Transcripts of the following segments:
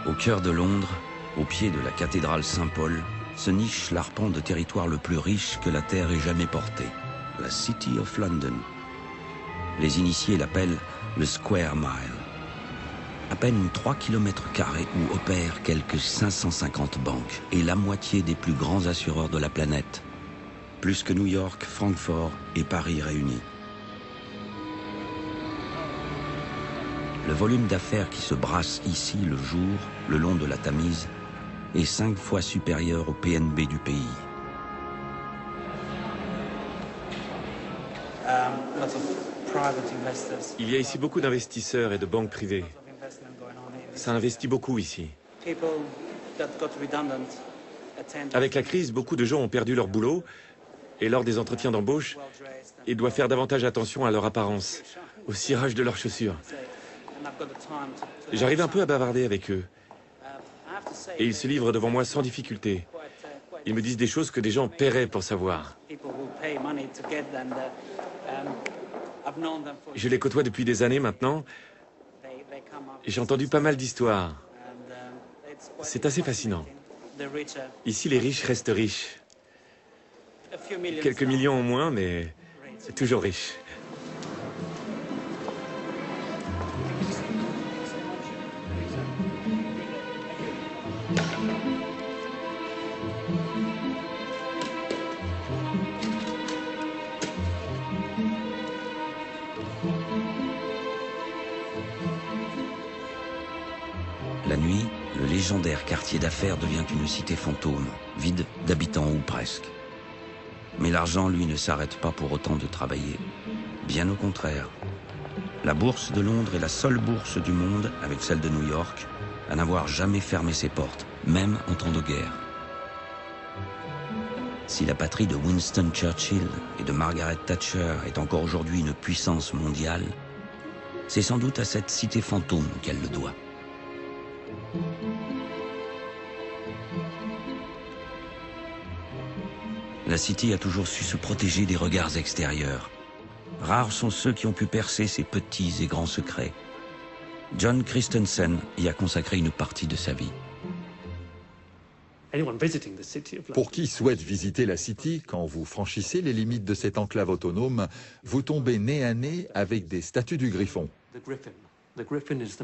Au cœur de Londres, au pied de la cathédrale Saint-Paul, se niche l'arpent de territoire le plus riche que la Terre ait jamais porté, la City of London. Les initiés l'appellent le Square Mile. À peine 3 km² où opèrent quelques 550 banques et la moitié des plus grands assureurs de la planète. Plus que New York, Francfort et Paris réunis. Le volume d'affaires qui se brasse ici le jour, le long de la Tamise, est 5 fois supérieur au PNB du pays. Il y a ici beaucoup d'investisseurs et de banques privées. Ça investit beaucoup ici. Avec la crise, beaucoup de gens ont perdu leur boulot et lors des entretiens d'embauche, ils doivent faire davantage attention à leur apparence, au cirage de leurs chaussures. J'arrive un peu à bavarder avec eux. Et ils se livrent devant moi sans difficulté. Ils me disent des choses que des gens paieraient pour savoir. Je les côtoie depuis des années maintenant. J'ai entendu pas mal d'histoires. C'est assez fascinant. Ici, les riches restent riches. Quelques millions en moins, mais toujours riches. La nuit, le légendaire quartier d'affaires devient une cité fantôme, vide d'habitants ou presque. Mais l'argent, lui, ne s'arrête pas pour autant de travailler. Bien au contraire. La bourse de Londres est la seule bourse du monde, avec celle de New York, à n'avoir jamais fermé ses portes, même en temps de guerre. Si la patrie de Winston Churchill et de Margaret Thatcher est encore aujourd'hui une puissance mondiale, c'est sans doute à cette cité fantôme qu'elle le doit. La City a toujours su se protéger des regards extérieurs. Rares sont ceux qui ont pu percer ses petits et grands secrets. John Christensen y a consacré une partie de sa vie. Pour qui souhaite visiter la City, quand vous franchissez les limites de cette enclave autonome, vous tombez nez à nez avec des statues du griffon.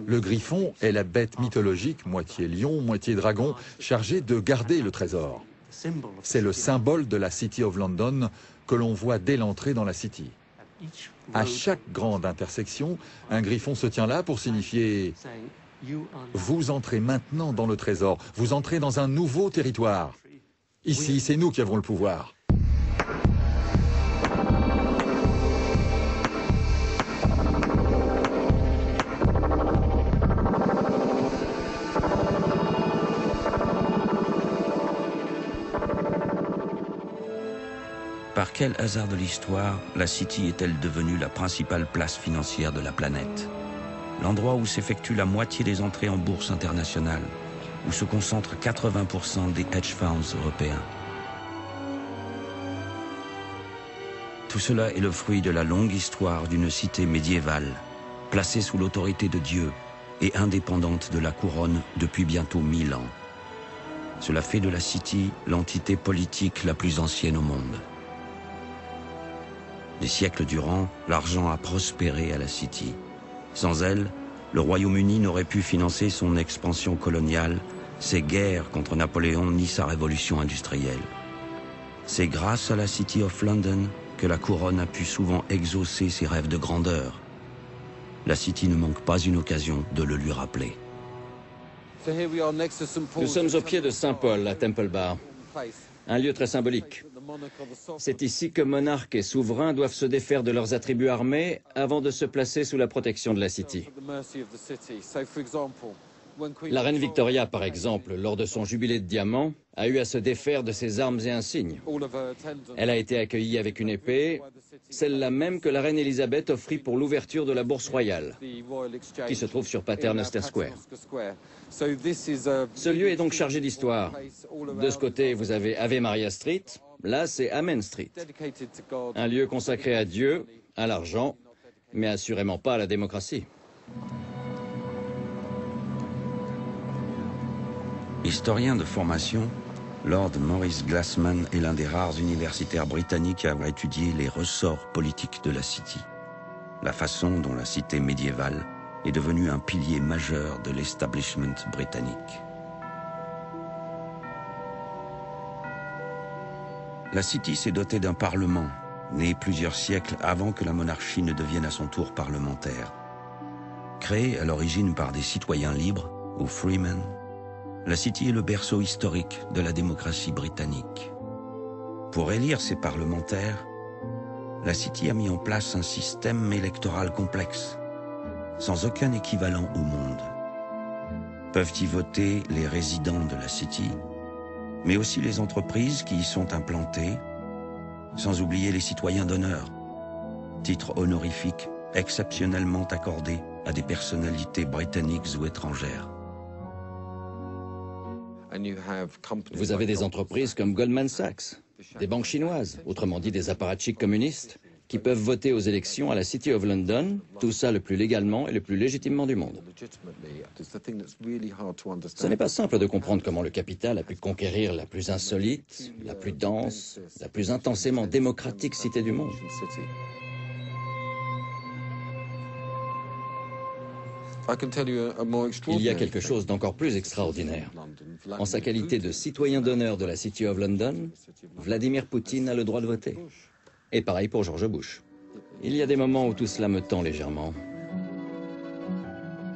Le griffon est la bête mythologique, moitié lion, moitié dragon, chargée de garder le trésor. C'est le symbole de la City of London que l'on voit dès l'entrée dans la City. À chaque grande intersection, un griffon se tient là pour signifier « Vous entrez maintenant dans le trésor, vous entrez dans un nouveau territoire. Ici, c'est nous qui avons le pouvoir. » Par quel hasard de l'histoire, la City est-elle devenue la principale place financière de la planète? L'endroit où s'effectue la moitié des entrées en bourse internationale, où se concentrent 80% des hedge funds européens. Tout cela est le fruit de la longue histoire d'une cité médiévale, placée sous l'autorité de Dieu et indépendante de la couronne depuis bientôt 1000 ans. Cela fait de la City l'entité politique la plus ancienne au monde. Des siècles durant, l'argent a prospéré à la City. Sans elle, le Royaume-Uni n'aurait pu financer son expansion coloniale, ses guerres contre Napoléon ni sa révolution industrielle. C'est grâce à la City of London que la couronne a pu souvent exaucer ses rêves de grandeur. La City ne manque pas une occasion de le lui rappeler. Nous sommes au pied de Saint-Paul, à Temple Bar, un lieu très symbolique. C'est ici que monarques et souverains doivent se défaire de leurs attributs armés avant de se placer sous la protection de la City. La reine Victoria, par exemple, lors de son jubilé de diamant, a eu à se défaire de ses armes et insignes. Elle a été accueillie avec une épée, celle-là même que la reine Elisabeth offrit pour l'ouverture de la Bourse Royale, qui se trouve sur Paternoster Square. Ce lieu est donc chargé d'histoire. De ce côté, vous avez Ave Maria Street, là c'est Amen Street. Un lieu consacré à Dieu, à l'argent, mais assurément pas à la démocratie. Historien de formation, Lord Maurice Glassman est l'un des rares universitaires britanniques à avoir étudié les ressorts politiques de la City. La façon dont la cité médiévale est devenue un pilier majeur de l'establishment britannique. La City s'est dotée d'un parlement, né plusieurs siècles avant que la monarchie ne devienne à son tour parlementaire. Créée à l'origine par des citoyens libres, ou freemen, la City est le berceau historique de la démocratie britannique. Pour élire ses parlementaires, la City a mis en place un système électoral complexe, sans aucun équivalent au monde. Peuvent y voter les résidents de la City, mais aussi les entreprises qui y sont implantées, sans oublier les citoyens d'honneur, titre honorifique exceptionnellement accordé à des personnalités britanniques ou étrangères. Vous avez des entreprises comme Goldman Sachs, des banques chinoises, autrement dit des apparatchiks communistes, qui peuvent voter aux élections à la City of London, tout ça le plus légalement et le plus légitimement du monde. Ce n'est pas simple de comprendre comment le capital a pu conquérir la plus insolite, la plus dense, la plus intensément démocratique cité du monde. Il y a quelque chose d'encore plus extraordinaire. En sa qualité de citoyen d'honneur de la City of London, Vladimir Poutine a le droit de voter. Et pareil pour George Bush. Il y a des moments où tout cela me tend légèrement.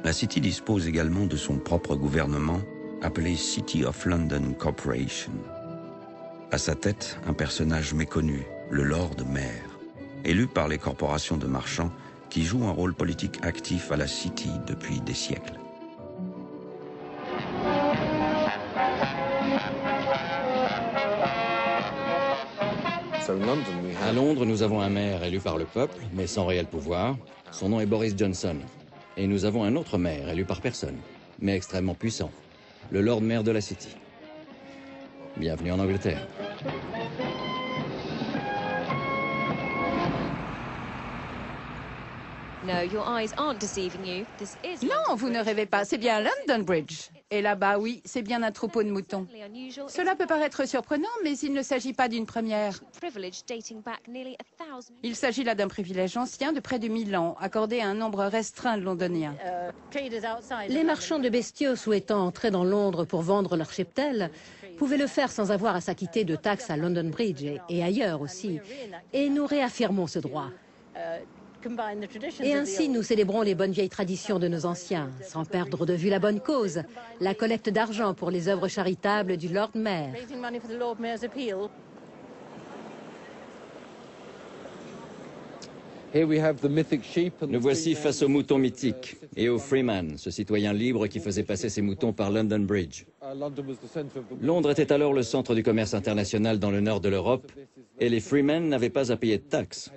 La City dispose également de son propre gouvernement, appelé City of London Corporation. À sa tête, un personnage méconnu, le Lord Mayor, élu par les corporations de marchands qui jouent un rôle politique actif à la City depuis des siècles. À Londres, nous avons un maire élu par le peuple, mais sans réel pouvoir. Son nom est Boris Johnson. Et nous avons un autre maire élu par personne, mais extrêmement puissant, le Lord Mayor de la City. Bienvenue en Angleterre. Non, vous ne rêvez pas, c'est bien London Bridge. Et là-bas, oui, c'est bien un troupeau de moutons. Cela peut paraître surprenant, mais il ne s'agit pas d'une première. Il s'agit là d'un privilège ancien de près de 1000 ans, accordé à un nombre restreint de Londoniens. Les marchands de bestiaux souhaitant entrer dans Londres pour vendre leur cheptel pouvaient le faire sans avoir à s'acquitter de taxes à London Bridge et ailleurs aussi. Et nous réaffirmons ce droit. Et ainsi, nous célébrons les bonnes vieilles traditions de nos anciens, sans perdre de vue la bonne cause, la collecte d'argent pour les œuvres charitables du Lord Mayor. Nous voici face aux moutons mythiques et aux Freeman, ce citoyen libre qui faisait passer ses moutons par London Bridge. Londres était alors le centre du commerce international dans le nord de l'Europe et les Freeman n'avaient pas à payer de taxes.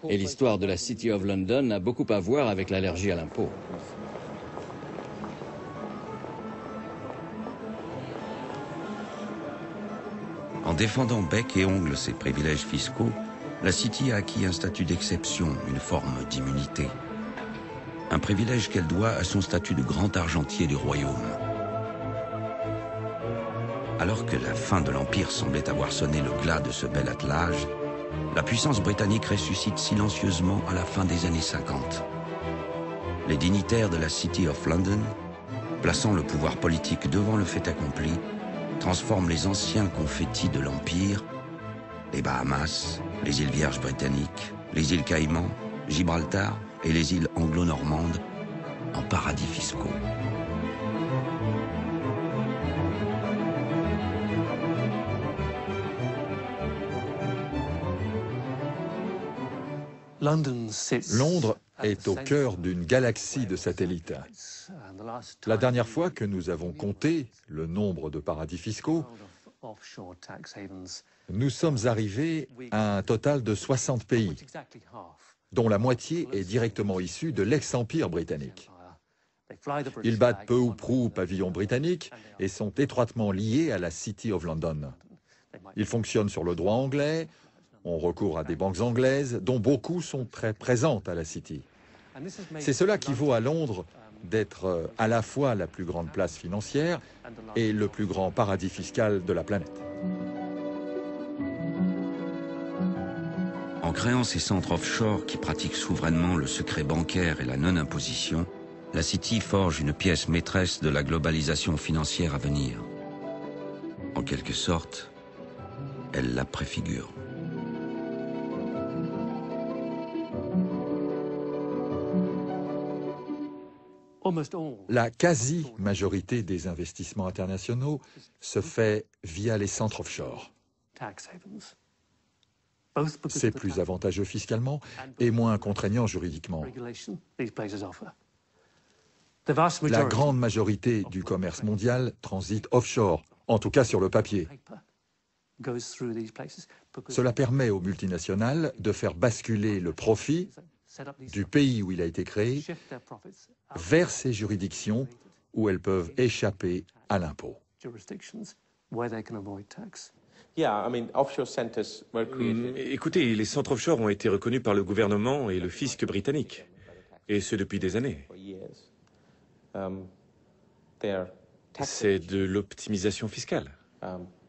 Et l'histoire de la City of London a beaucoup à voir avec l'allergie à l'impôt. En défendant bec et ongles ses privilèges fiscaux, la City a acquis un statut d'exception, une forme d'immunité. Un privilège qu'elle doit à son statut de grand argentier du royaume. Alors que la fin de l'Empire semblait avoir sonné le glas de ce bel attelage, la puissance britannique ressuscite silencieusement à la fin des années 50. Les dignitaires de la City of London, plaçant le pouvoir politique devant le fait accompli, transforment les anciens confettis de l'Empire, les Bahamas, les îles Vierges britanniques, les îles Caïmans, Gibraltar et les îles anglo-normandes en paradis fiscaux. Londres est au cœur d'une galaxie de satellites. La dernière fois que nous avons compté le nombre de paradis fiscaux, nous sommes arrivés à un total de 60 pays, dont la moitié est directement issue de l'ex-empire britannique. Ils battent peu ou prou pavillon britannique et sont étroitement liés à la City of London. Ils fonctionnent sur le droit anglais, on recourt à des banques anglaises, dont beaucoup sont très présentes à la City. C'est cela qui vaut à Londres d'être à la fois la plus grande place financière et le plus grand paradis fiscal de la planète. En créant ces centres offshore qui pratiquent souverainement le secret bancaire et la non-imposition, la City forge une pièce maîtresse de la globalisation financière à venir. En quelque sorte, elle la préfigure. La quasi-majorité des investissements internationaux se fait via les centres offshore. C'est plus avantageux fiscalement et moins contraignant juridiquement. La grande majorité du commerce mondial transite offshore, en tout cas sur le papier. Cela permet aux multinationales de faire basculer le profit du pays où il a été créé vers ces juridictions où elles peuvent échapper à l'impôt. Écoutez, les centres offshore ont été reconnus par le gouvernement et le fisc britannique, et ce depuis des années. C'est de l'optimisation fiscale.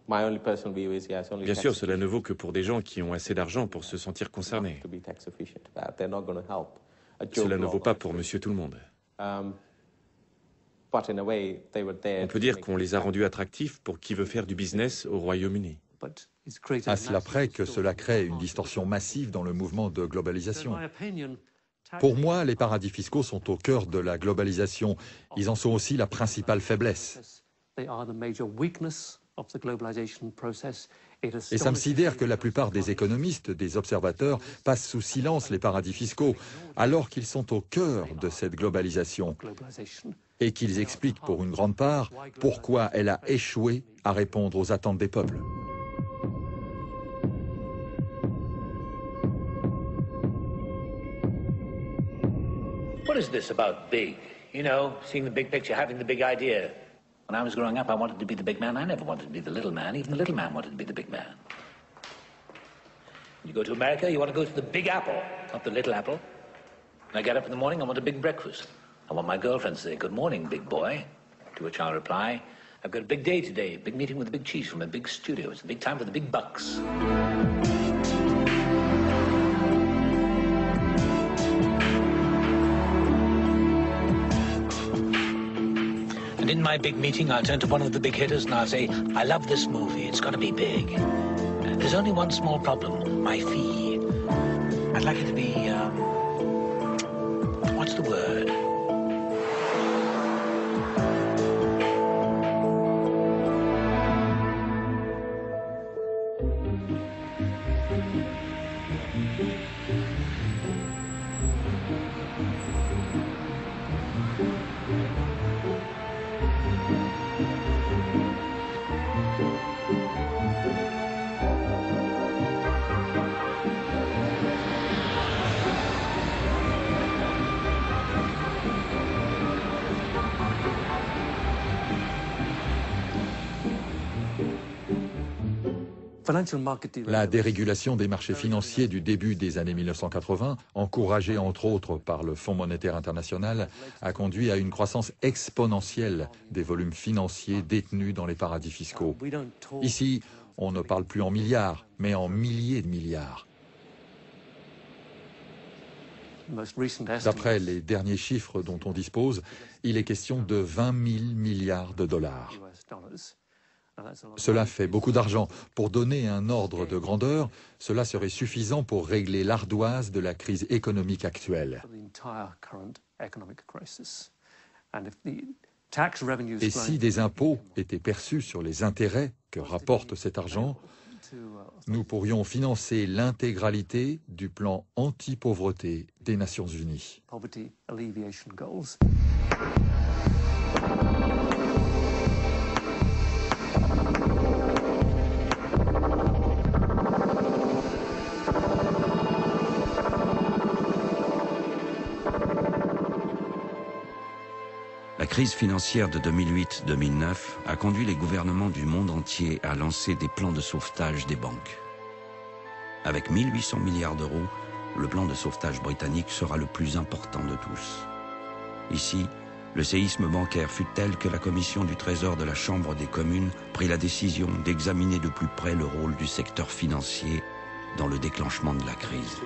Bien sûr, cela ne vaut que pour des gens qui ont assez d'argent pour se sentir concernés. Cela ne vaut pas pour monsieur tout le monde. On peut dire qu'on les a rendus attractifs pour qui veut faire du business au Royaume-Uni. À cela près que cela crée une distorsion massive dans le mouvement de globalisation. Pour moi, les paradis fiscaux sont au cœur de la globalisation. Ils en sont aussi la principale faiblesse. Et ça me sidère que la plupart des économistes, des observateurs, passent sous silence les paradis fiscaux, alors qu'ils sont au cœur de cette globalisation, et qu'ils expliquent pour une grande part pourquoi elle a échoué à répondre aux attentes des peuples. What is this about big? You know, seeing the big picture, having the big idea. When I was growing up, I wanted to be the big man. I never wanted to be the little man. Even the little man wanted to be the big man. When you go to America, you want to go to the big apple, not the little apple. When I get up in the morning, I want a big breakfast. I want my girlfriend to say, "Good morning, big boy." To which I'll reply, "I've got a big day today, a big meeting with the big chiefs from a big studio. It's a big time for the big bucks." And in my big meeting, I'll turn to one of the big hitters and I'll say, "I love this movie. It's got to be big. There's only one small problem, my fee. I'd like it to be, what's the word? La dérégulation des marchés financiers du début des années 1980, encouragée entre autres par le Fonds monétaire international, a conduit à une croissance exponentielle des volumes financiers détenus dans les paradis fiscaux. Ici, on ne parle plus en milliards, mais en milliers de milliards. D'après les derniers chiffres dont on dispose, il est question de 20 000 milliards de dollars. Cela fait beaucoup d'argent. Pour donner un ordre de grandeur, cela serait suffisant pour régler l'ardoise de la crise économique actuelle. Et si des impôts étaient perçus sur les intérêts que rapporte cet argent, nous pourrions financer l'intégralité du plan anti-pauvreté des Nations Unies. La crise financière de 2008-2009 a conduit les gouvernements du monde entier à lancer des plans de sauvetage des banques. Avec 1800 milliards d'euros, le plan de sauvetage britannique sera le plus important de tous. Ici, Le séisme bancaire fut tel que la commission du Trésor de la Chambre des communes prit la décision d'examiner de plus près le rôle du secteur financier dans le déclenchement de la crise.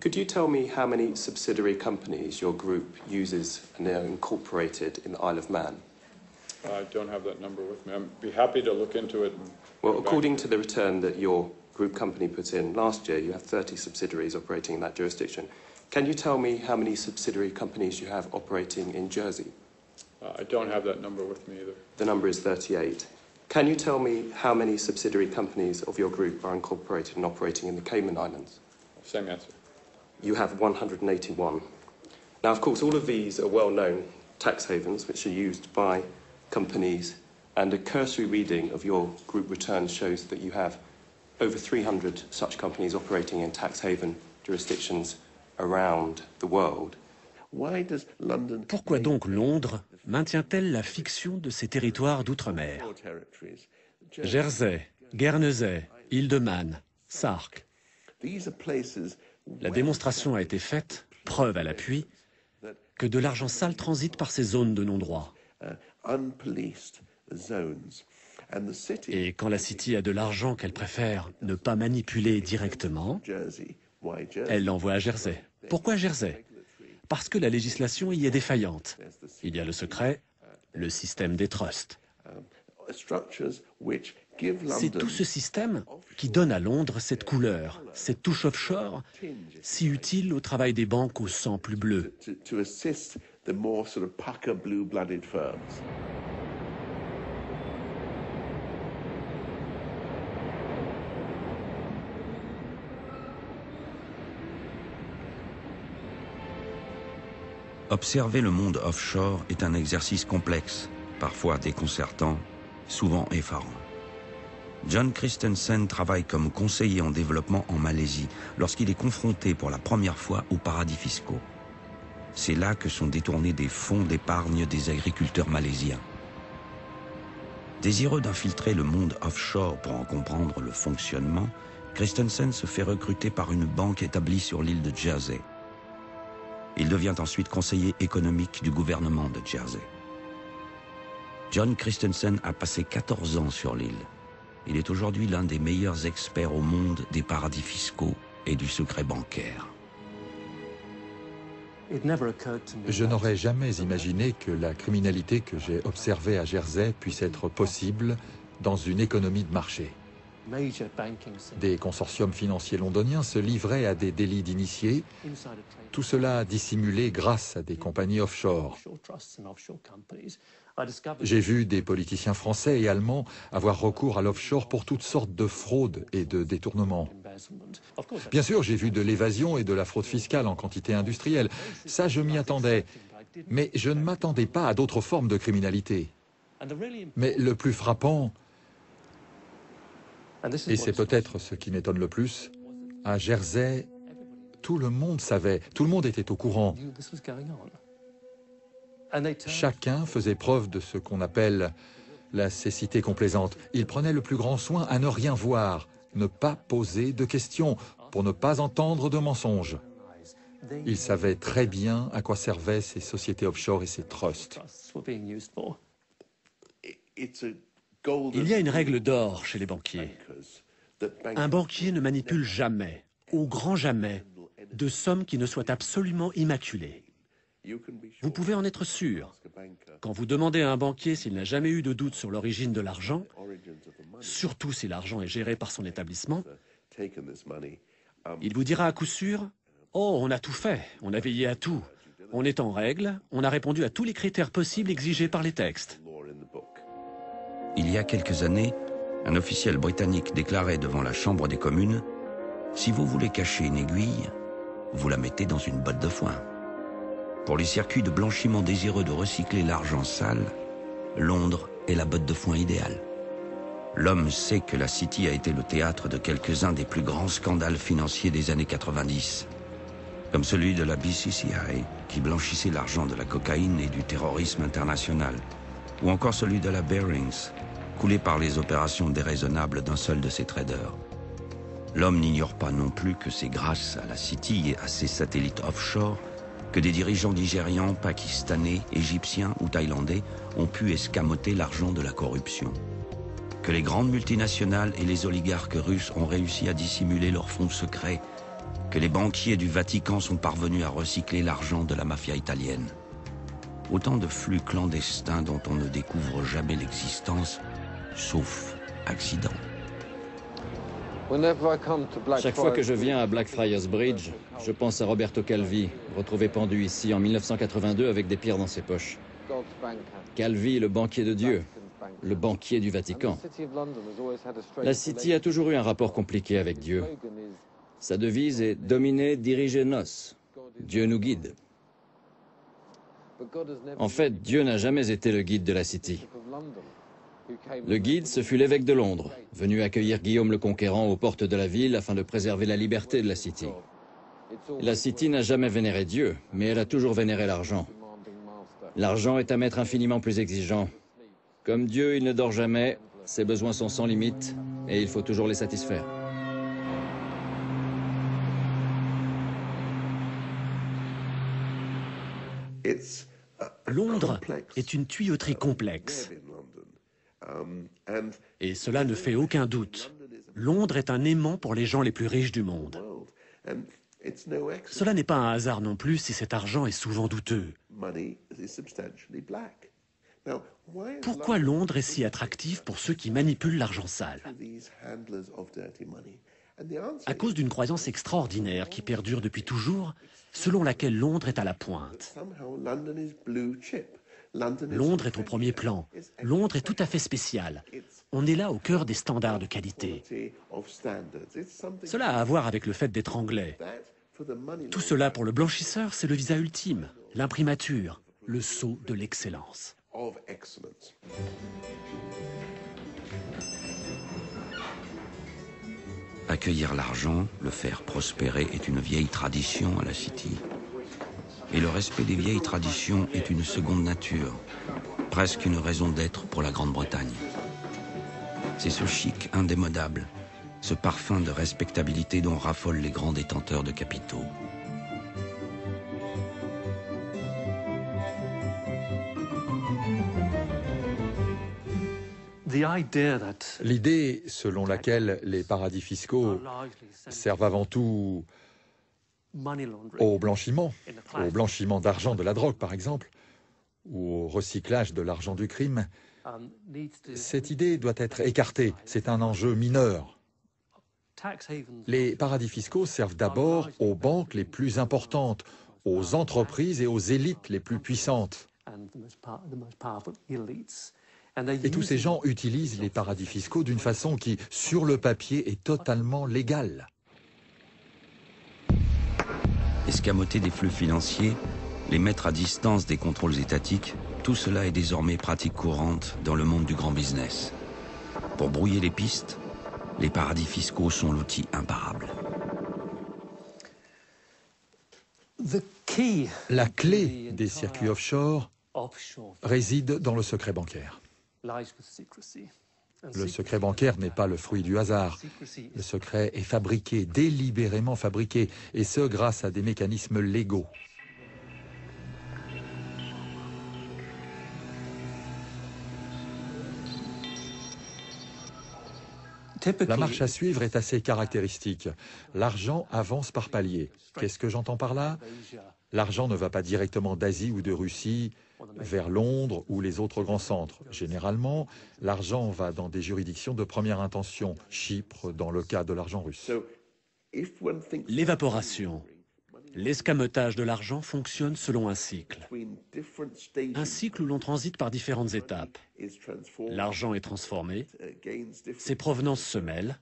Could you tell me how many subsidiary companies your group uses and are incorporated in the Isle of Man? I don't have that number with me. I'd be happy to look into it. Well, according to the return that your group company put in last year, you have 30 subsidiaries operating in that jurisdiction. Can you tell me how many subsidiary companies you have operating in Jersey? I don't have that number with me either. The number is 38. Can you tell me how many subsidiary companies of your group are incorporated and operating in the Cayman Islands? Same answer. You have 181. Now, of course, all of these are well-known tax havens which are used by companies, and a cursory reading of your group returns shows that you have over 300 such companies operating in tax haven jurisdictions around the world. Pourquoi donc Londres maintient-elle la fiction de ces territoires d'outre-mer? Jersey, Guernesey, Île de Man, Sark. La démonstration a été faite, preuve à l'appui, que de l'argent sale transite par ces zones de non-droit. Et quand la City a de l'argent qu'elle préfère ne pas manipuler directement, elle l'envoie à Jersey. Pourquoi Jersey? Parce que la législation y est défaillante. Il y a le secret, le système des trusts. C'est tout ce système qui donne à Londres cette couleur, cette touche offshore, si utile au travail des banques au sang plus bleu. Observer le monde offshore est un exercice complexe, parfois déconcertant, souvent effarant. John Christensen travaille comme conseiller en développement en Malaisie lorsqu'il est confronté pour la première fois aux paradis fiscaux. C'est là que sont détournés des fonds d'épargne des agriculteurs malaisiens. Désireux d'infiltrer le monde offshore pour en comprendre le fonctionnement, Christensen se fait recruter par une banque établie sur l'île de Jersey. Il devient ensuite conseiller économique du gouvernement de Jersey. John Christensen a passé 14 ans sur l'île. Il est aujourd'hui l'un des meilleurs experts au monde des paradis fiscaux et du secret bancaire. Je n'aurais jamais imaginé que la criminalité que j'ai observée à Jersey puisse être possible dans une économie de marché. Des consortiums financiers londoniens se livraient à des délits d'initiés, tout cela dissimulé grâce à des compagnies offshore. J'ai vu des politiciens français et allemands avoir recours à l'offshore pour toutes sortes de fraudes et de détournements. Bien sûr, j'ai vu de l'évasion et de la fraude fiscale en quantité industrielle. Ça, je m'y attendais. Mais je ne m'attendais pas à d'autres formes de criminalité. Mais le plus frappant, et c'est peut-être ce qui m'étonne le plus, à Jersey, tout le monde savait, tout le monde était au courant. Chacun faisait preuve de ce qu'on appelle la cécité complaisante. Il prenait le plus grand soin à ne rien voir, ne pas poser de questions, pour ne pas entendre de mensonges. Il savait très bien à quoi servaient ces sociétés offshore et ces trusts. Il y a une règle d'or chez les banquiers. Un banquier ne manipule jamais, au grand jamais, de sommes qui ne soient absolument immaculées. Vous pouvez en être sûr. Quand vous demandez à un banquier s'il n'a jamais eu de doute sur l'origine de l'argent, surtout si l'argent est géré par son établissement, il vous dira à coup sûr « Oh, on a tout fait, on a veillé à tout. On est en règle, on a répondu à tous les critères possibles exigés par les textes. » Il y a quelques années, un officiel britannique déclarait devant la Chambre des communes « Si vous voulez cacher une aiguille, vous la mettez dans une botte de foin. » Pour les circuits de blanchiment désireux de recycler l'argent sale, Londres est la botte de foin idéale. L'homme sait que la City a été le théâtre de quelques-uns des plus grands scandales financiers des années 90, comme celui de la BCCI, qui blanchissait l'argent de la cocaïne et du terrorisme international, ou encore celui de la Barings, coulé par les opérations déraisonnables d'un seul de ses traders. L'homme n'ignore pas non plus que c'est grâce à la City et à ses satellites offshore que des dirigeants nigérians, pakistanais, égyptiens ou thaïlandais ont pu escamoter l'argent de la corruption, que les grandes multinationales et les oligarques russes ont réussi à dissimuler leurs fonds secrets, que les banquiers du Vatican sont parvenus à recycler l'argent de la mafia italienne. Autant de flux clandestins dont on ne découvre jamais l'existence, sauf accident. Chaque fois que je viens à Blackfriars Bridge, je pense à Roberto Calvi, retrouvé pendu ici en 1982 avec des pierres dans ses poches. Calvi, le banquier de Dieu, le banquier du Vatican. La City a toujours eu un rapport compliqué avec Dieu. Sa devise est « Domine dirige nos », Dieu nous guide. En fait, Dieu n'a jamais été le guide de la City. Le guide, ce fut l'évêque de Londres, venu accueillir Guillaume le Conquérant aux portes de la ville afin de préserver la liberté de la City. La City n'a jamais vénéré Dieu, mais elle a toujours vénéré l'argent. L'argent est un maître infiniment plus exigeant. Comme Dieu, il ne dort jamais, ses besoins sont sans limite, et il faut toujours les satisfaire. Londres est une tuyauterie complexe. Et cela ne fait aucun doute. Londres est un aimant pour les gens les plus riches du monde. Cela n'est pas un hasard non plus si cet argent est souvent douteux. Pourquoi Londres est si attractif pour ceux qui manipulent l'argent sale? À cause d'une croyance extraordinaire qui perdure depuis toujours, selon laquelle Londres est à la pointe. Londres est au premier plan. Londres est tout à fait spécial. On est là au cœur des standards de qualité. Cela a à voir avec le fait d'être anglais. Tout cela pour le blanchisseur, c'est le visa ultime, l'imprimature, le sceau de l'excellence. Accueillir l'argent, le faire prospérer est une vieille tradition à la City. Et le respect des vieilles traditions est une seconde nature, presque une raison d'être pour la Grande-Bretagne. C'est ce chic indémodable, ce parfum de respectabilité dont raffolent les grands détenteurs de capitaux. L'idée selon laquelle les paradis fiscaux servent avant tout au blanchiment d'argent de la drogue par exemple, ou au recyclage de l'argent du crime, cette idée doit être écartée, c'est un enjeu mineur. Les paradis fiscaux servent d'abord aux banques les plus importantes, aux entreprises et aux élites les plus puissantes. Et tous ces gens utilisent les paradis fiscaux d'une façon qui, sur le papier, est totalement légale. Escamoter des flux financiers, les mettre à distance des contrôles étatiques, tout cela est désormais pratique courante dans le monde du grand business. Pour brouiller les pistes, les paradis fiscaux sont l'outil imparable. La clé des circuits offshore réside dans le secret bancaire. Le secret bancaire n'est pas le fruit du hasard. Le secret est fabriqué, délibérément fabriqué, et ce grâce à des mécanismes légaux. La marche à suivre est assez caractéristique. L'argent avance par paliers. Qu'est-ce que j'entends par là? L'argent ne va pas directement d'Asie ou de Russie vers Londres ou les autres grands centres. Généralement, l'argent va dans des juridictions de première intention, Chypre dans le cas de l'argent russe. L'évaporation, l'escamotage de l'argent fonctionne selon un cycle. Un cycle où l'on transite par différentes étapes. L'argent est transformé, ses provenances se mêlent,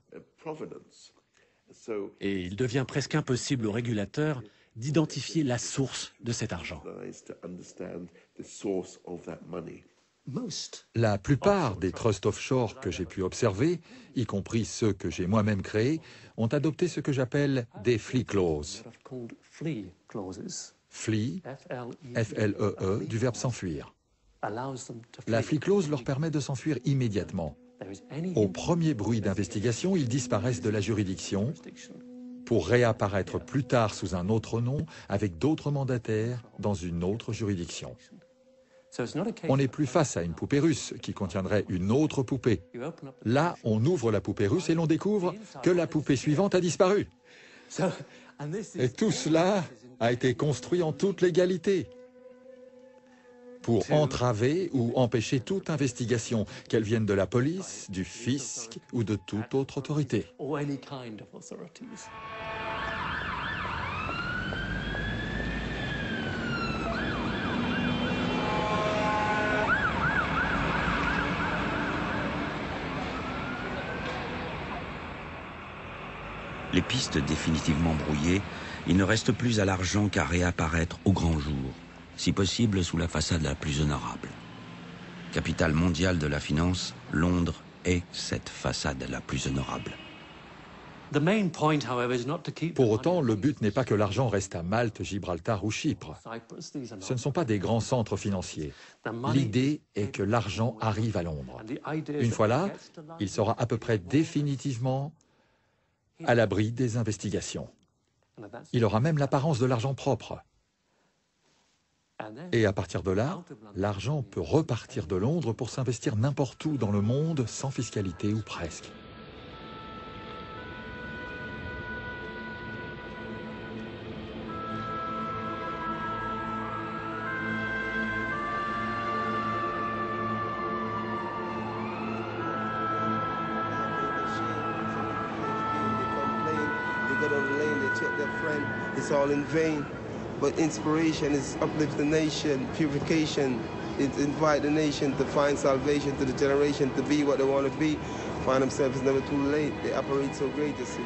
et il devient presque impossible aux régulateurs d'identifier la source de cet argent. La plupart des trusts offshore que j'ai pu observer, y compris ceux que j'ai moi-même créés, ont adopté ce que j'appelle des flea clauses. Flee, F-L-E-E, du verbe s'enfuir. La flea clause leur permet de s'enfuir immédiatement. Au premier bruit d'investigation, ils disparaissent de la juridiction, pour réapparaître plus tard sous un autre nom, avec d'autres mandataires, dans une autre juridiction. On n'est plus face à une poupée russe qui contiendrait une autre poupée. Là, on ouvre la poupée russe et l'on découvre que la poupée suivante a disparu. Et tout cela a été construit en toute légalité pour entraver ou empêcher toute investigation, qu'elle vienne de la police, du fisc ou de toute autre autorité. Les pistes définitivement brouillées, il ne reste plus à l'argent qu'à réapparaître au grand jour, si possible sous la façade la plus honorable. Capitale mondiale de la finance, Londres est cette façade la plus honorable. Pour autant, le but n'est pas que l'argent reste à Malte, Gibraltar ou Chypre. Ce ne sont pas des grands centres financiers. L'idée est que l'argent arrive à Londres. Une fois là, il sera à peu près définitivement à l'abri des investigations. Il aura même l'apparence de l'argent propre. Et à partir de là, l'argent peut repartir de Londres pour s'investir n'importe où dans le monde sans fiscalité ou presque. It's all in vain, but inspiration is uplift the nation, purification, it invite the nation to find salvation, to the generation to be what they want to be, find themselves, it's never too late, they operate so great, to see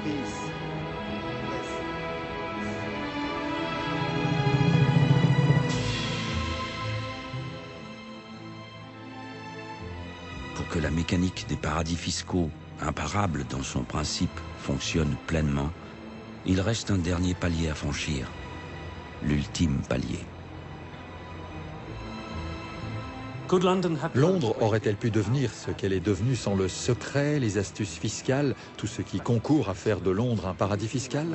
peace. Pour que la mécanique des paradis fiscaux, imparable dans son principe, fonctionne pleinement, il reste un dernier palier à franchir, l'ultime palier. Londres aurait-elle pu devenir ce qu'elle est devenue sans le secret, les astuces fiscales, tout ce qui concourt à faire de Londres un paradis fiscal?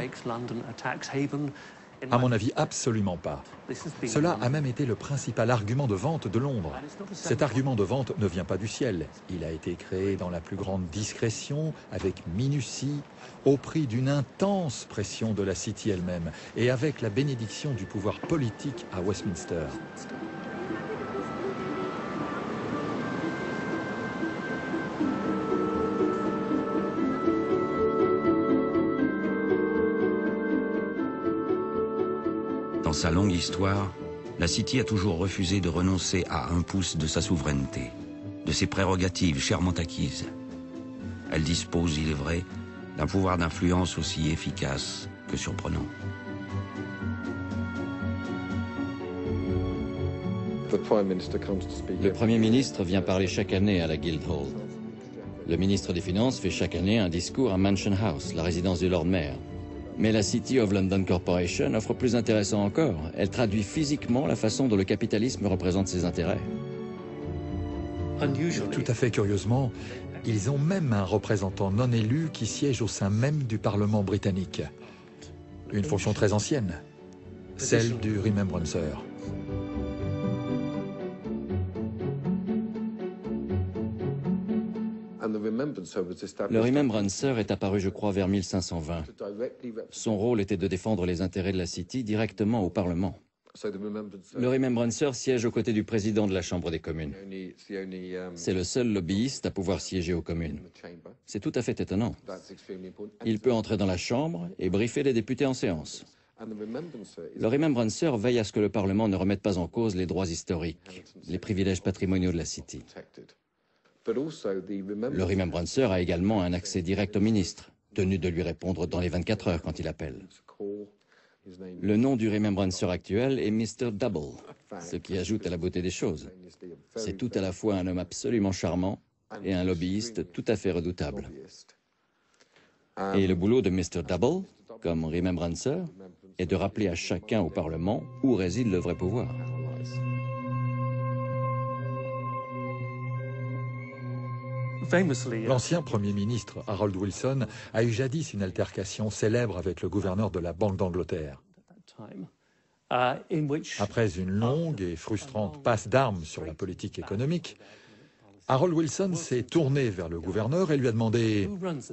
À mon avis, absolument pas. Cela a même été le principal argument de vente de Londres. Cet argument de vente ne vient pas du ciel. Il a été créé dans la plus grande discrétion, avec minutie, au prix d'une intense pression de la City elle-même et avec la bénédiction du pouvoir politique à Westminster. Dans sa longue histoire, la City a toujours refusé de renoncer à un pouce de sa souveraineté, de ses prérogatives chèrement acquises. Elle dispose, il est vrai, d'un pouvoir d'influence aussi efficace que surprenant. Le Premier ministre vient parler chaque année à la Guildhall. Le ministre des Finances fait chaque année un discours à Mansion House, la résidence du Lord Mayor. Mais la City of London Corporation offre plus intéressant encore. Elle traduit physiquement la façon dont le capitalisme représente ses intérêts. Tout à fait curieusement, ils ont même un représentant non élu qui siège au sein même du Parlement britannique. Une fonction très ancienne, celle du Remembrancer. Le Remembrancer est apparu, je crois, vers 1520. Son rôle était de défendre les intérêts de la City directement au Parlement. Le Remembrancer siège aux côtés du président de la Chambre des communes. C'est le seul lobbyiste à pouvoir siéger aux communes. C'est tout à fait étonnant. Il peut entrer dans la Chambre et briefer les députés en séance. Le Remembrancer veille à ce que le Parlement ne remette pas en cause les droits historiques, les privilèges patrimoniaux de la City. Le Remembrancer a également un accès direct au ministre, tenu de lui répondre dans les 24 heures quand il appelle. Le nom du Remembrancer actuel est Mr. Double, ce qui ajoute à la beauté des choses. C'est tout à la fois un homme absolument charmant et un lobbyiste tout à fait redoutable. Et le boulot de Mr. Double, comme Remembrancer, est de rappeler à chacun au Parlement où réside le vrai pouvoir. L'ancien Premier ministre Harold Wilson a eu jadis une altercation célèbre avec le gouverneur de la Banque d'Angleterre. Après une longue et frustrante passe d'armes sur la politique économique, Harold Wilson s'est tourné vers le gouverneur et lui a demandé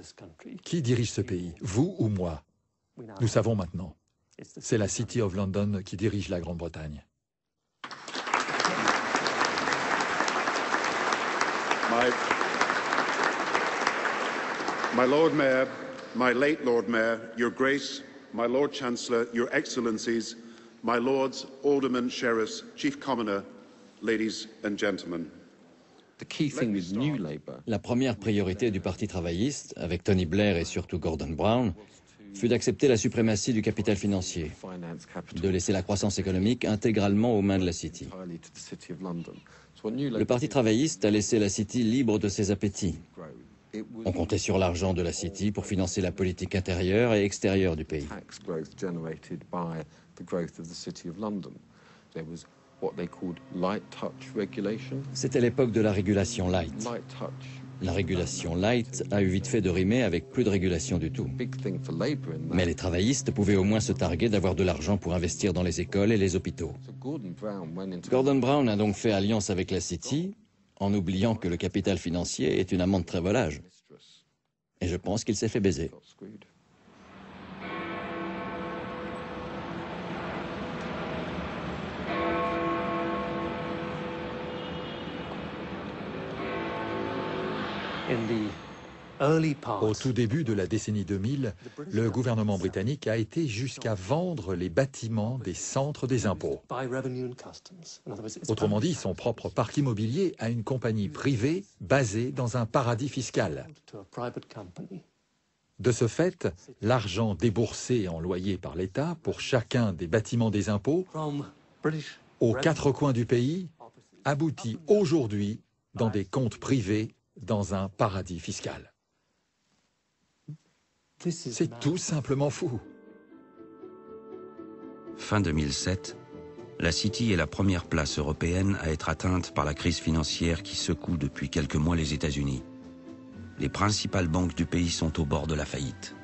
« Qui dirige ce pays, vous ou moi ?» Nous savons maintenant. C'est la City of London qui dirige la Grande-Bretagne. My Lord Mayor, my late Lord Mayor, Your Grace, my Lord Chancellor, Your Excellencies, my Lords, Aldermen, Sheriffs, Chief Commoner, ladies and gentlemen. La première priorité du Parti travailliste, avec Tony Blair et surtout Gordon Brown, fut d'accepter la suprématie du capital financier, de laisser la croissance économique intégralement aux mains de la City. Le Parti travailliste a laissé la City libre de ses appétits. On comptait sur l'argent de la City pour financer la politique intérieure et extérieure du pays. C'était l'époque de la régulation light. La régulation light a eu vite fait de rimer avec plus de régulation du tout. Mais les travaillistes pouvaient au moins se targuer d'avoir de l'argent pour investir dans les écoles et les hôpitaux. Gordon Brown a donc fait alliance avec la City, en oubliant que le capital financier est une amant de très volage. Et je pense qu'il s'est fait baiser. Au tout début de la décennie 2000, le gouvernement britannique a été jusqu'à vendre les bâtiments des centres des impôts. Autrement dit, son propre parc immobilier à une compagnie privée basée dans un paradis fiscal. De ce fait, l'argent déboursé en loyer par l'État pour chacun des bâtiments des impôts, aux quatre coins du pays, aboutit aujourd'hui dans des comptes privés dans un paradis fiscal. C'est tout simplement fou. Fin 2007, la City est la première place européenne à être atteinte par la crise financière qui secoue depuis quelques mois les États-Unis. Les principales banques du pays sont au bord de la faillite.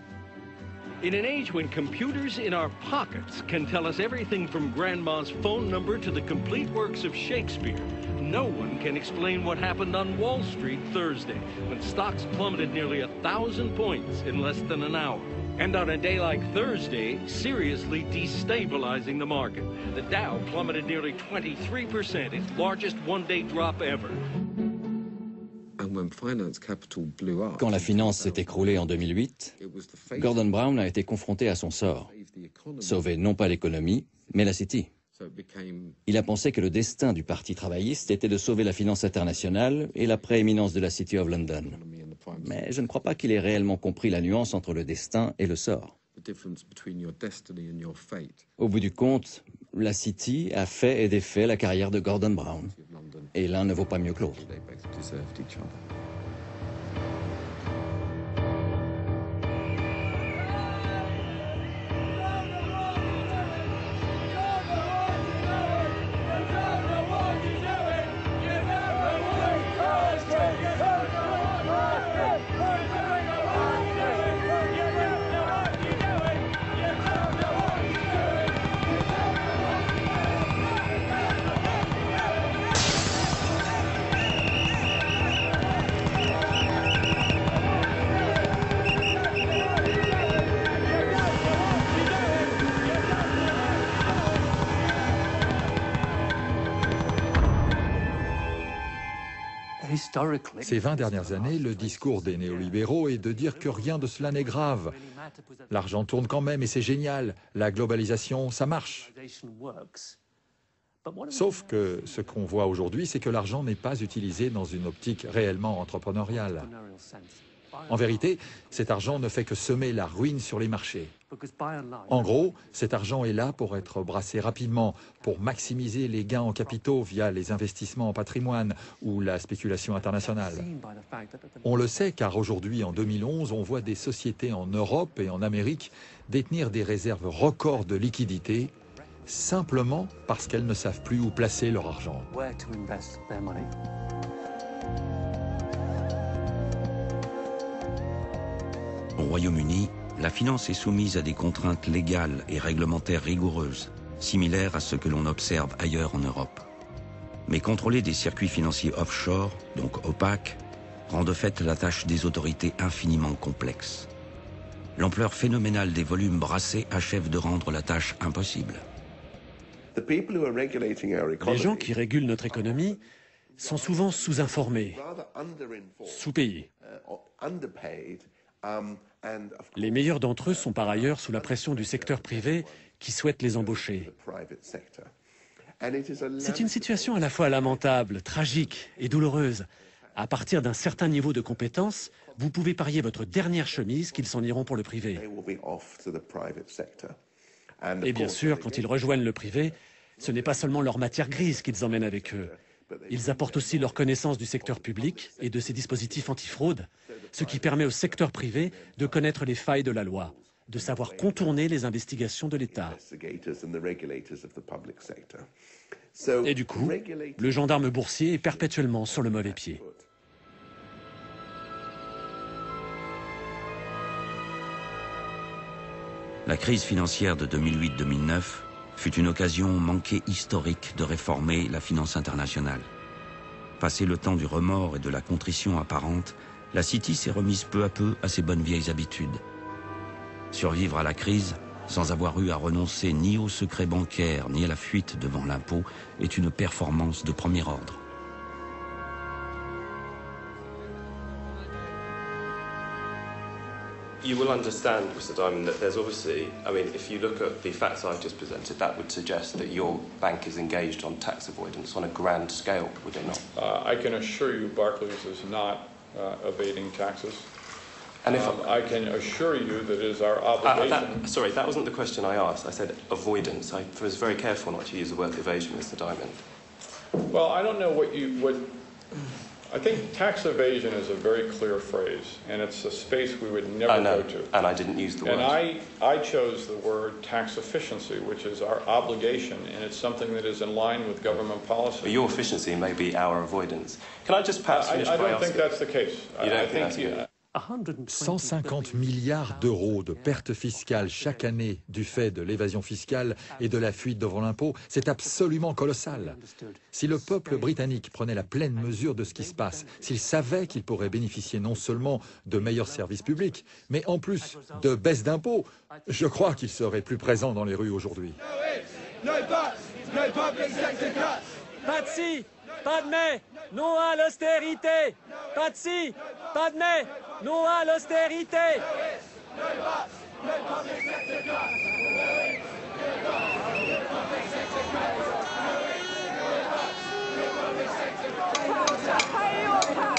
In an age when computers in our pockets can tell us everything from Grandma's phone number to the complete works of Shakespeare, no one can explain what happened on Wall Street Thursday, when stocks plummeted nearly 1,000 points in less than an hour. And on a day like Thursday, seriously destabilizing the market. The Dow plummeted nearly 23%, its largest one-day drop ever. Quand la finance s'est écroulée en 2008, Gordon Brown a été confronté à son sort. Sauver non pas l'économie, mais la City. Il a pensé que le destin du Parti travailliste était de sauver la finance internationale et la prééminence de la City of London. Mais je ne crois pas qu'il ait réellement compris la nuance entre le destin et le sort. Au bout du compte, la City a fait et défait la carrière de Gordon Brown. Et l'un ne vaut pas mieux que l'autre. Ces 20 dernières années, le discours des néolibéraux est de dire que rien de cela n'est grave. L'argent tourne quand même et c'est génial. La globalisation, ça marche. Sauf que ce qu'on voit aujourd'hui, c'est que l'argent n'est pas utilisé dans une optique réellement entrepreneuriale. En vérité, cet argent ne fait que semer la ruine sur les marchés. En gros, cet argent est là pour être brassé rapidement, pour maximiser les gains en capitaux via les investissements en patrimoine ou la spéculation internationale. On le sait car aujourd'hui, en 2011, on voit des sociétés en Europe et en Amérique détenir des réserves records de liquidités simplement parce qu'elles ne savent plus où placer leur argent. Royaume-Uni, la finance est soumise à des contraintes légales et réglementaires rigoureuses, similaires à ce que l'on observe ailleurs en Europe. Mais contrôler des circuits financiers offshore, donc opaques, rend de fait la tâche des autorités infiniment complexe. L'ampleur phénoménale des volumes brassés achève de rendre la tâche impossible. Les gens qui régulent notre économie sont souvent sous-informés, sous-payés. Les meilleurs d'entre eux sont par ailleurs sous la pression du secteur privé qui souhaite les embaucher. C'est une situation à la fois lamentable, tragique et douloureuse. À partir d'un certain niveau de compétence, vous pouvez parier votre dernière chemise qu'ils s'en iront pour le privé. Et bien sûr, quand ils rejoignent le privé, ce n'est pas seulement leur matière grise qu'ils emmènent avec eux. Ils apportent aussi leur connaissance du secteur public et de ses dispositifs antifraude, ce qui permet au secteur privé de connaître les failles de la loi, de savoir contourner les investigations de l'État. Et du coup, le gendarme boursier est perpétuellement sur le mauvais pied. La crise financière de 2008-2009 fut une occasion manquée historique de réformer la finance internationale. Passé le temps du remords et de la contrition apparente, la City s'est remise peu à peu à ses bonnes vieilles habitudes. Survivre à la crise, sans avoir eu à renoncer ni au secret bancaire ni à la fuite devant l'impôt, est une performance de premier ordre. You will understand, Mr. Diamond, that there's obviously, I mean, if you look at the facts I've just presented, that would suggest that your bank is engaged on tax avoidance on a grand scale, would it not? I can assure you Barclays is not evading taxes. And if I can assure you that it is our obligation... sorry, that wasn't the question I asked. I said avoidance. I was very careful not to use the word evasion, Mr. Diamond. Well, I don't know what you would... I think tax evasion is a very clear phrase, and it's a space we would never go to. And I didn't use the word. And I chose the word tax efficiency, which is our obligation, and it's something that is in line with government policy. But your efficiency may be our avoidance. Can I just perhaps finish by asking... I don't think that's the case. You don't think that's the case? 150 milliards d'euros de pertes fiscales chaque année du fait de l'évasion fiscale et de la fuite devant l'impôt, c'est absolument colossal. Si le peuple britannique prenait la pleine mesure de ce qui se passe, s'il savait qu'il pourrait bénéficier non seulement de meilleurs services publics, mais en plus de baisses d'impôts, je crois qu'il serait plus présent dans les rues aujourd'hui. Pas de si, pas de mais, non à l'austérité. Pas de si, pas de mais, non à l'austérité.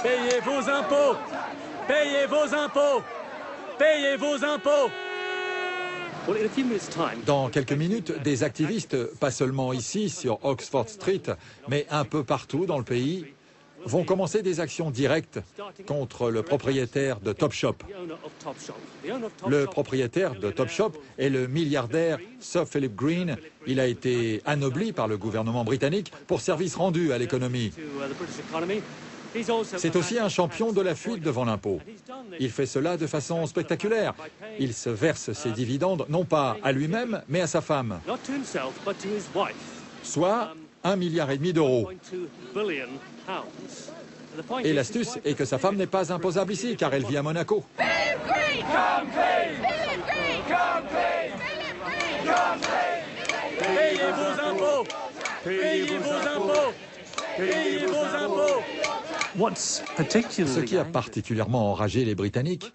Payez vos impôts, payez vos impôts, payez vos impôts. Dans quelques minutes, des activistes, pas seulement ici, sur Oxford Street, mais un peu partout dans le pays, vont commencer des actions directes contre le propriétaire de Topshop. Le propriétaire de Topshop est le milliardaire Sir Philip Green. Il a été anobli par le gouvernement britannique pour services rendus à l'économie. C'est aussi un champion de la fuite devant l'impôt. Il fait cela de façon spectaculaire. Il se verse ses dividendes non pas à lui-même, mais à sa femme. Soit 1,5 milliard d'euros. Et l'astuce est que sa femme n'est pas imposable ici, car elle vit à Monaco. Payez vos impôts, payez vos impôts, payez vos impôts. Ce qui a particulièrement enragé les Britanniques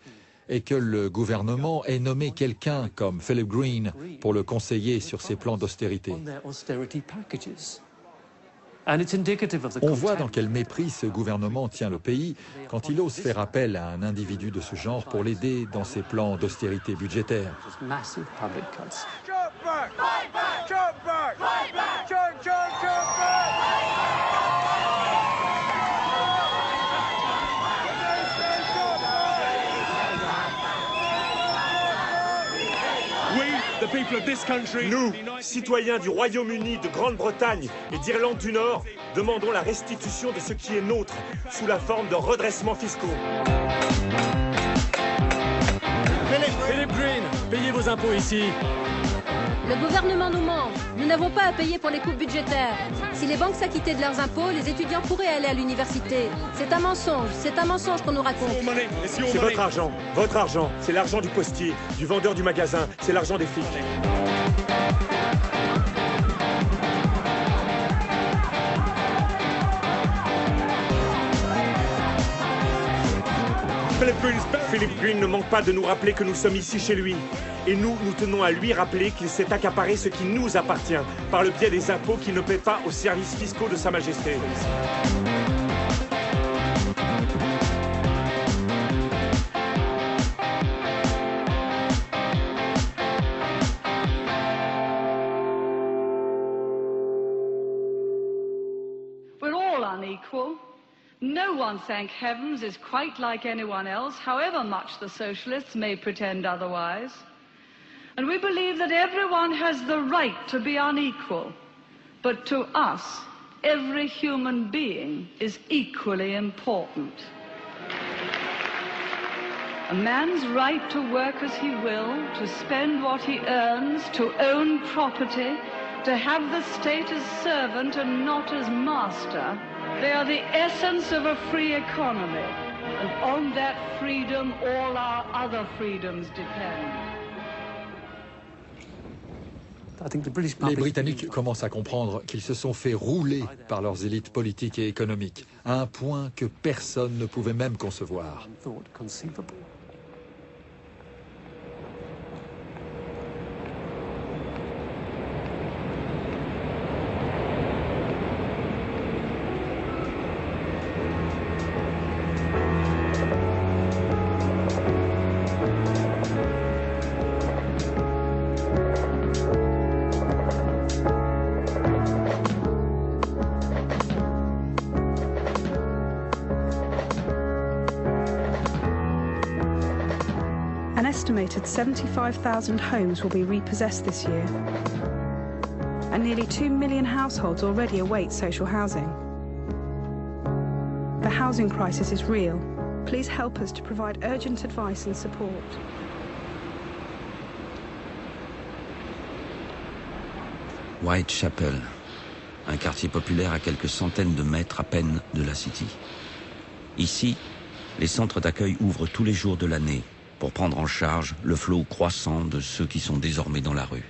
est que le gouvernement ait nommé quelqu'un comme Philip Green pour le conseiller sur ses plans d'austérité. On voit dans quel mépris ce gouvernement tient le pays quand il ose faire appel à un individu de ce genre pour l'aider dans ses plans d'austérité budgétaire. Nous, citoyens du Royaume-Uni, de Grande-Bretagne et d'Irlande du Nord, demandons la restitution de ce qui est nôtre, sous la forme de redressements fiscaux. payez vos impôts ici. Le gouvernement nous ment. Nous n'avons pas à payer pour les coupes budgétaires. Si les banques s'acquittaient de leurs impôts, les étudiants pourraient aller à l'université. C'est un mensonge qu'on nous raconte. C'est votre argent, c'est l'argent du postier, du vendeur du magasin, c'est l'argent des flics. Philip Green ne manque pas de nous rappeler que nous sommes ici chez lui. Et nous tenons à lui rappeler qu'il s'est accaparé ce qui nous appartient, par le biais des impôts qu'il ne paie pas aux services fiscaux de Sa Majesté. We're all unequal. No one, thank heavens, is quite like anyone else, however much the socialists may pretend otherwise. And we believe that everyone has the right to be unequal. But to us, every human being is equally important. A man's right to work as he will, to spend what he earns, to own property, to have the state as servant and not as master, they are the essence of a free economy. And on that freedom, all our other freedoms depend. Les Britanniques commencent à comprendre qu'ils se sont fait rouler par leurs élites politiques et économiques, à un point que personne ne pouvait même concevoir. An estimated 75,000 homes will be repossessed this year, and nearly 2 million households already await social housing. The housing crisis is real. Please help us to provide urgent advice and support. Whitechapel, un quartier populaire à quelques centaines de mètres à peine de la City. Ici, les centres d'accueil ouvrent tous les jours de l'année pour prendre en charge le flot croissant de ceux qui sont désormais dans la rue.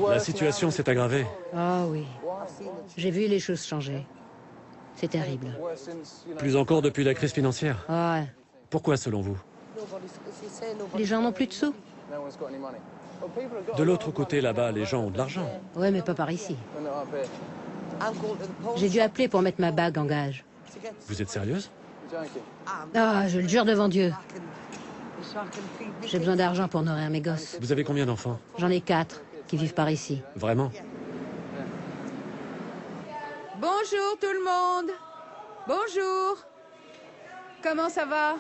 La situation s'est aggravée. Ah oui, j'ai vu les choses changer. C'est terrible. Plus encore depuis la crise financière. Ouais. Pourquoi, selon vous? Les gens n'ont plus de sous. De l'autre côté, là-bas, les gens ont de l'argent. Ouais, mais pas par ici. J'ai dû appeler pour mettre ma bague en gage. Vous êtes sérieuse? Ah, je le jure devant Dieu. J'ai besoin d'argent pour nourrir mes gosses. Vous avez combien d'enfants? J'en ai 4 qui vivent par ici. Vraiment? Bonjour tout le monde. Bonjour. Comment ça va?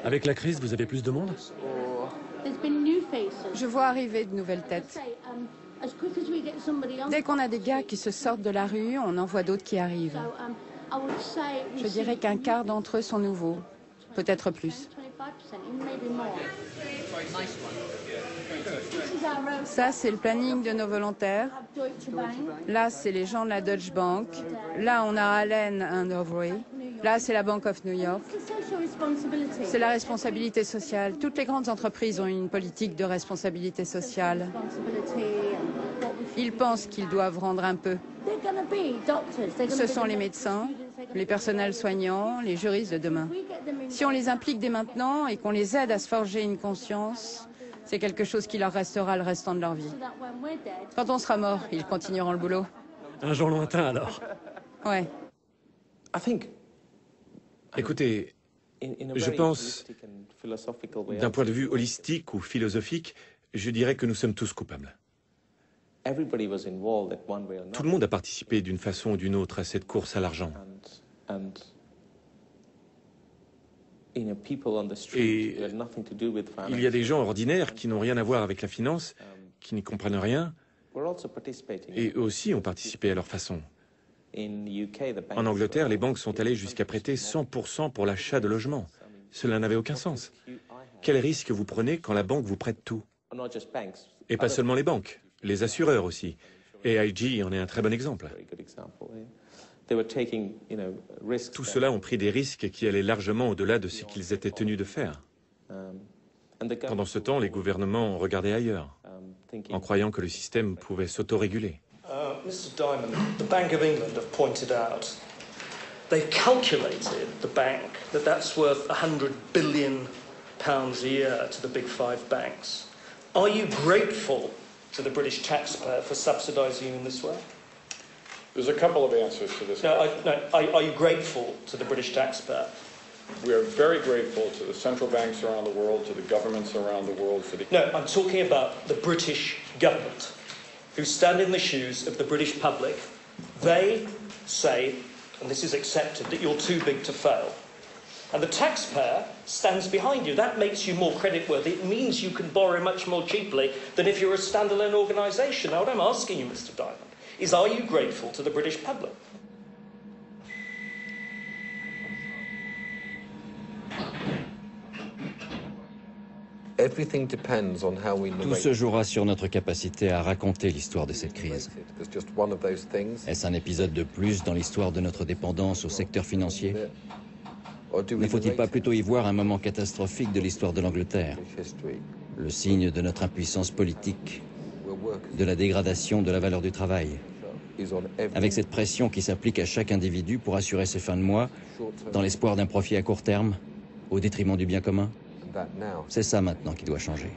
Avec la crise, vous avez plus de monde? Je vois arriver de nouvelles têtes. Dès qu'on a des gars qui se sortent de la rue, on en voit d'autres qui arrivent. Je dirais qu'un quart d'entre eux sont nouveaux, peut-être plus. Ça, c'est le planning de nos volontaires. Là, c'est les gens de la Deutsche Bank. Là, on a Allen and Overy. Là, c'est la Bank of New York. C'est la responsabilité sociale. Toutes les grandes entreprises ont une politique de responsabilité sociale. Ils pensent qu'ils doivent rendre un peu. Ce sont les médecins, les personnels soignants, les juristes de demain. Si on les implique dès maintenant et qu'on les aide à se forger une conscience, c'est quelque chose qui leur restera le restant de leur vie. Quand on sera mort, ils continueront le boulot. Un jour lointain, alors. Ouais. Écoutez, je pense, d'un point de vue holistique ou philosophique, je dirais que nous sommes tous coupables. Tout le monde a participé d'une façon ou d'une autre à cette course à l'argent. Et il y a des gens ordinaires qui n'ont rien à voir avec la finance, qui n'y comprennent rien, et eux aussi ont participé à leur façon. En Angleterre, les banques sont allées jusqu'à prêter 100% pour l'achat de logements. Cela n'avait aucun sens. Quel risque vous prenez quand la banque vous prête tout? Et pas seulement les banques, les assureurs aussi. AIG en est un très bon exemple. Tous ceux-là ont pris des risques qui allaient largement au-delà de ce qu'ils étaient tenus de faire. Pendant ce temps, les gouvernements regardaient ailleurs, en croyant que le système pouvait s'autoréguler. Mr. Diamond, the Bank of England have pointed out, they've calculated, the bank, that that's worth £100 billion a year to the big five banks. Are you grateful to the British taxpayer for subsidising you in this way? There's a couple of answers to this question. Are you grateful to the British taxpayer? We are very grateful to the central banks around the world, to the governments around the world. No, I'm talking about the British government, who stand in the shoes of the British public. They say, and this is accepted, that you're too big to fail. And the taxpayer stands behind you. That makes you more creditworthy. It means you can borrow much more cheaply than if you're a standalone organisation. Now, what I'm asking you, Mr. Diamond, is are you grateful to the British public? Tout se jouera sur notre capacité à raconter l'histoire de cette crise. Est-ce un épisode de plus dans l'histoire de notre dépendance au secteur financier? Ne faut-il pas plutôt y voir un moment catastrophique de l'histoire de l'Angleterre? Le signe de notre impuissance politique, de la dégradation de la valeur du travail, avec cette pression qui s'applique à chaque individu pour assurer ses fins de mois, dans l'espoir d'un profit à court terme, au détriment du bien commun? C'est ça maintenant qui doit changer.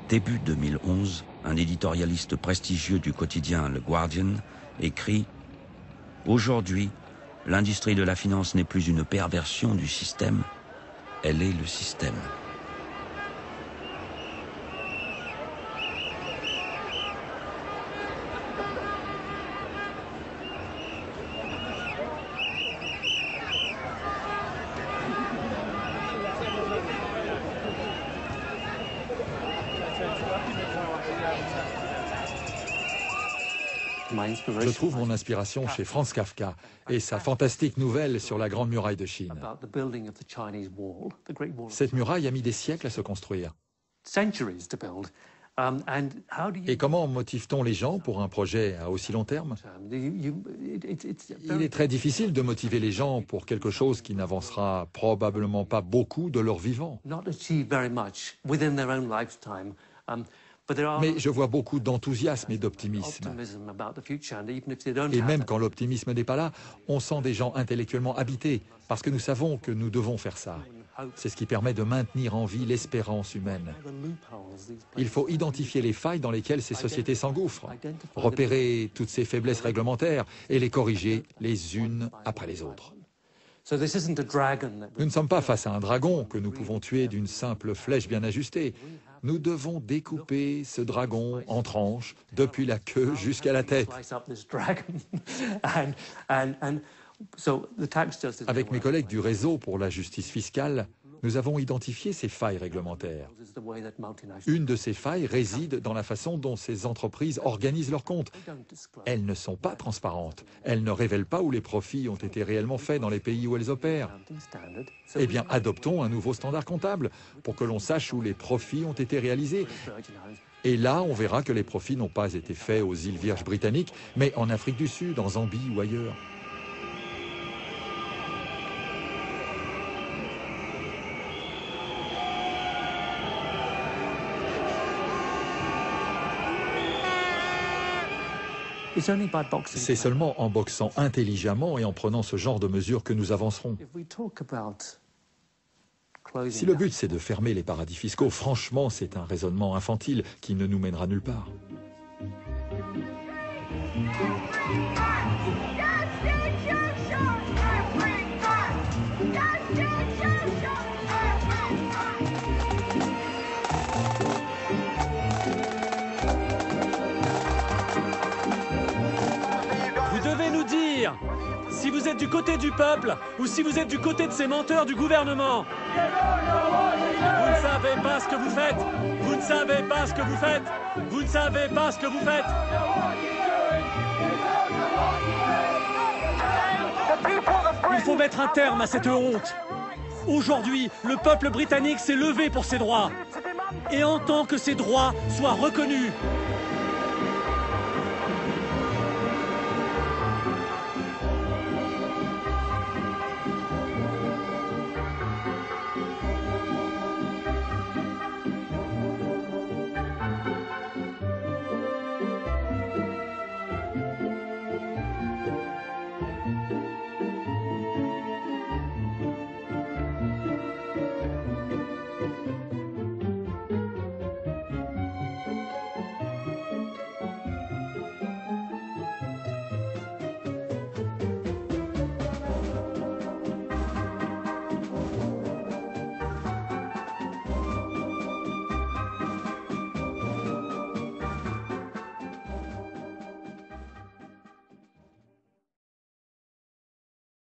Début 2011, un éditorialiste prestigieux du quotidien Le Guardian écrit « Aujourd'hui, l'industrie de la finance n'est plus une perversion du système, elle est le système. » Je trouve mon inspiration chez Franz Kafka et sa fantastique nouvelle sur la Grande Muraille de Chine. Cette muraille a mis des siècles à se construire. Et comment motive-t-on les gens pour un projet à aussi long terme? Il est très difficile de motiver les gens pour quelque chose qui n'avancera probablement pas beaucoup de leur vivant. Mais je vois beaucoup d'enthousiasme et d'optimisme. Et même quand l'optimisme n'est pas là, on sent des gens intellectuellement habités, parce que nous savons que nous devons faire ça. C'est ce qui permet de maintenir en vie l'espérance humaine. Il faut identifier les failles dans lesquelles ces sociétés s'engouffrent, repérer toutes ces faiblesses réglementaires et les corriger les unes après les autres. Nous ne sommes pas face à un dragon que nous pouvons tuer d'une simple flèche bien ajustée. Nous devons découper ce dragon en tranches, depuis la queue jusqu'à la tête. Avec mes collègues du réseau pour la justice fiscale, nous avons identifié ces failles réglementaires. Une de ces failles réside dans la façon dont ces entreprises organisent leurs comptes. Elles ne sont pas transparentes. Elles ne révèlent pas où les profits ont été réellement faits dans les pays où elles opèrent. Eh bien, adoptons un nouveau standard comptable pour que l'on sache où les profits ont été réalisés. Et là, on verra que les profits n'ont pas été faits aux îles Vierges britanniques, mais en Afrique du Sud, en Zambie ou ailleurs. C'est seulement en boxant intelligemment et en prenant ce genre de mesures que nous avancerons. Si le but c'est de fermer les paradis fiscaux, franchement c'est un raisonnement infantile qui ne nous mènera nulle part. devez nous dire si vous êtes du côté du peuple ou si vous êtes du côté de ces menteurs du gouvernement. Vous ne savez pas ce que vous faites. Vous ne savez pas ce que vous faites. Vous ne savez pas ce que vous faites. Il faut mettre un terme à cette honte. Aujourd'hui, le peuple britannique s'est levé pour ses droits et entend que ses droits soient reconnus.